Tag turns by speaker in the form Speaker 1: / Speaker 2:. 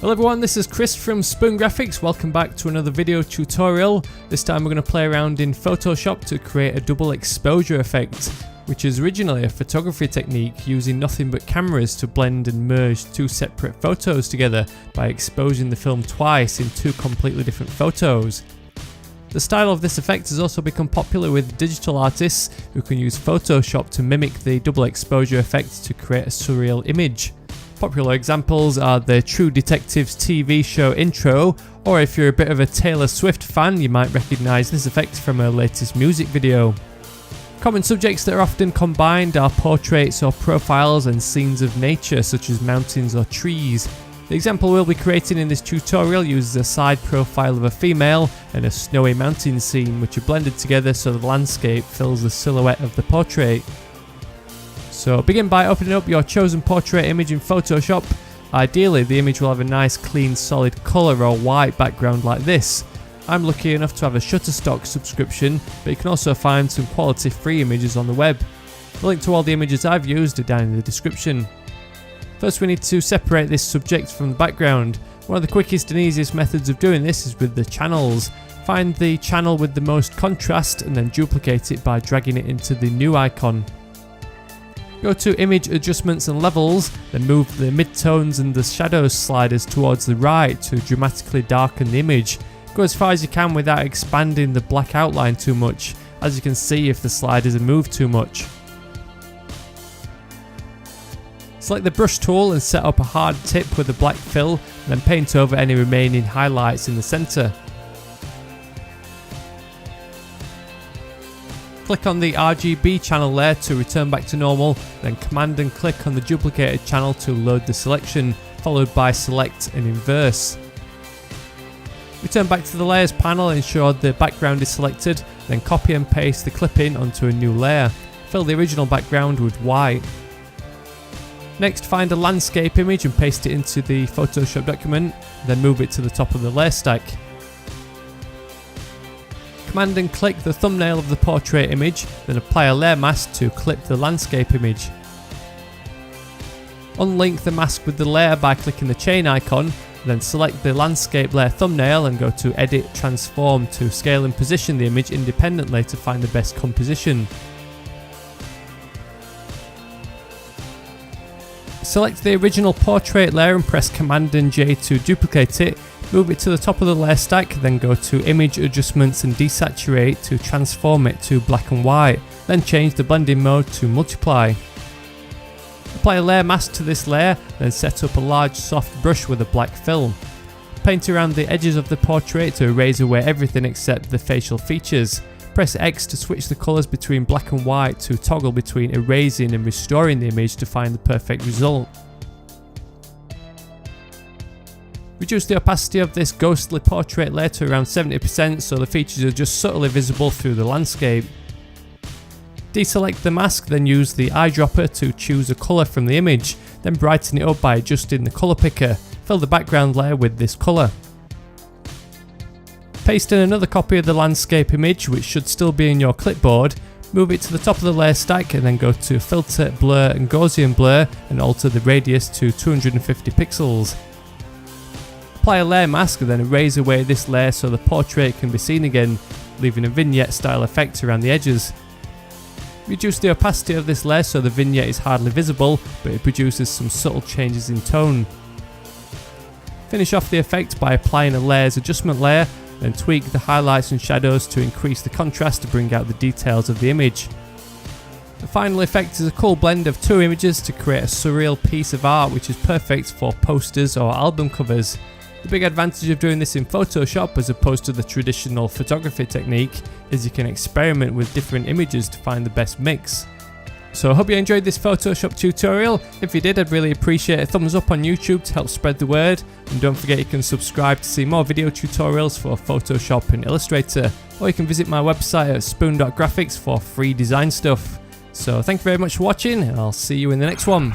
Speaker 1: Hello everyone, this is Chris from Spoon Graphics. Welcome back to another video tutorial. This time we're going to play around in Photoshop to create a double exposure effect, which is originally a photography technique using nothing but cameras to blend and merge two separate photos together by exposing the film twice in two completely different photos. The style of this effect has also become popular with digital artists who can use Photoshop to mimic the double exposure effect to create a surreal image. Popular examples are the True Detectives TV show intro, or if you're a bit of a Taylor Swift fan, you might recognise this effect from her latest music video. Common subjects that are often combined are portraits or profiles and scenes of nature such as mountains or trees. The example we'll be creating in this tutorial uses a side profile of a female and a snowy mountain scene which are blended together so the landscape fills the silhouette of the portrait. So begin by opening up your chosen portrait image in Photoshop. Ideally the image will have a nice clean solid colour or white background like this. I'm lucky enough to have a Shutterstock subscription, but you can also find some quality free images on the web. The link to all the images I've used are down in the description. First we need to separate this subject from the background. One of the quickest and easiest methods of doing this is with the channels. Find the channel with the most contrast and then duplicate it by dragging it into the new icon. Go to Image Adjustments and Levels, then move the midtones and the shadows sliders towards the right to dramatically darken the image. Go as far as you can without expanding the black outline too much, as you can see if the sliders are moved too much. Select the brush tool and set up a hard tip with a black fill, and then paint over any remaining highlights in the centre. Click on the RGB channel layer to return back to normal, then command and click on the duplicated channel to load the selection, followed by select and inverse. Return back to the layers panel and ensure the background is selected, then copy and paste the clipping onto a new layer. Fill the original background with white. Next, find a landscape image and paste it into the Photoshop document, then move it to the top of the layer stack. Command and click the thumbnail of the portrait image, then apply a layer mask to clip the landscape image. Unlink the mask with the layer by clicking the chain icon, then select the landscape layer thumbnail and go to Edit Transform to scale and position the image independently to find the best composition. Select the original portrait layer and press Command and J to duplicate it. Move it to the top of the layer stack, then go to Image Adjustments and Desaturate to transform it to black and white, then change the blending mode to Multiply. Apply a layer mask to this layer, then set up a large soft brush with a black fill. Paint around the edges of the portrait to erase away everything except the facial features. Press X to switch the colours between black and white to toggle between erasing and restoring the image to find the perfect result. Reduce the opacity of this ghostly portrait layer to around 70% so the features are just subtly visible through the landscape. Deselect the mask, then use the eyedropper to choose a colour from the image, then brighten it up by adjusting the colour picker. Fill the background layer with this colour. Paste in another copy of the landscape image, which should still be in your clipboard. Move it to the top of the layer stack and then go to Filter, Blur and Gaussian Blur and alter the radius to 250 pixels. Apply a layer mask and then erase away this layer so the portrait can be seen again, leaving a vignette style effect around the edges. Reduce the opacity of this layer so the vignette is hardly visible, but it produces some subtle changes in tone. Finish off the effect by applying a layers adjustment layer, then tweak the highlights and shadows to increase the contrast to bring out the details of the image. The final effect is a cool blend of two images to create a surreal piece of art which is perfect for posters or album covers. The big advantage of doing this in Photoshop as opposed to the traditional photography technique is you can experiment with different images to find the best mix. So I hope you enjoyed this Photoshop tutorial. If you did, I'd really appreciate a thumbs up on YouTube to help spread the word, and don't forget you can subscribe to see more video tutorials for Photoshop and Illustrator, or you can visit my website at spoon.graphics for free design stuff. So thank you very much for watching, and I'll see you in the next one.